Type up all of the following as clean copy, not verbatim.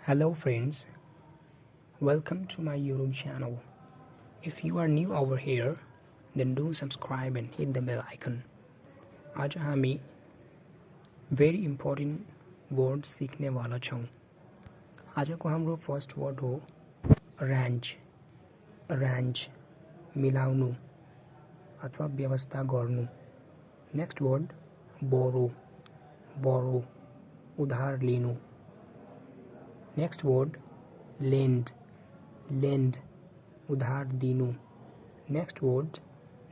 Hello friends, welcome to my YouTube channel. If you are new over here, then do subscribe and hit the bell icon. आज हामी very important word सीखने वाला छौं। आजको हाम्रो first word हो arrange, arrange मिलाउनु अथवा व्यवस्था गर्नु। नेक्स्ट वर्ड borrow, borrow उधार लिनु। नेक्स्ट वर्ड lend, lend उधार दिनु। नेक्स्ट वर्ड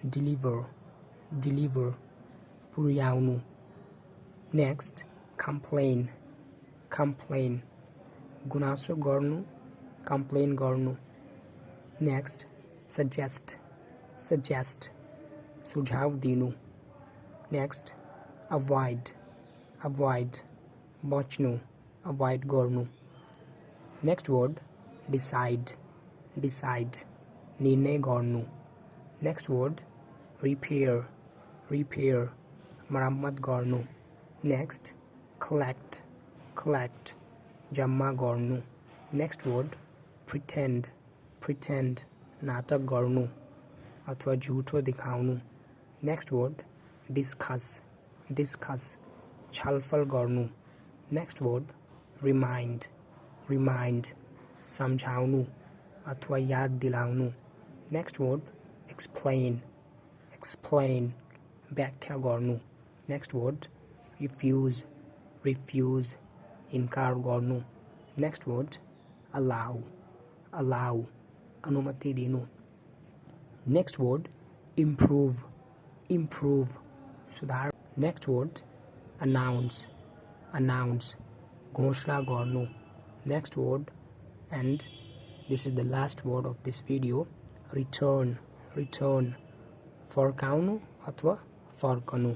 deliver, deliver पुर्याउनु। नेक्स्ट complain, complain गुनासो गर्नु, complain गर्नु। नेक्स्ट suggest, suggest सुझाव दिनु। नेक्स्ट avoid, avoid बच्नु, avoid गर्नु। नेक्स्ट वर्ड decide, decide निर्णय गर्नु। नेक्स्ट वर्ड repair, repair मरम्मत गर्नु। नेक्स्ट collect, collect जम्मा गर्नु। नेक्स्ट वर्ड pretend, pretend नाटक गर्नु अथवा झुठो देखाउनु। नेक्स्ट वर्ड discuss, discuss छलफल गर्नु। नेक्स्ट वर्ड remind, remind सम्झाउनु अथवा याद दिलाउनु। नेक्स्ट वर्ड explain, explain व्याख्या गर्नु। नेक्स्ट वर्ड refuse, refuse इन्कार गर्नु। नेक्स्ट वर्ड allow, allow अनुमति दिनु। नेक्स्ट वर्ड improve, improve सुधार। नेक्स्ट वर्ड announce, announce घोषणा गर्नु। Next word, and this is the last word of this video, return, return फर्काउनु अथवा फर्कनु.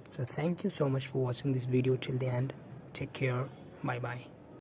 So thank you so much for watching this video till the end. Take care. Bye bye.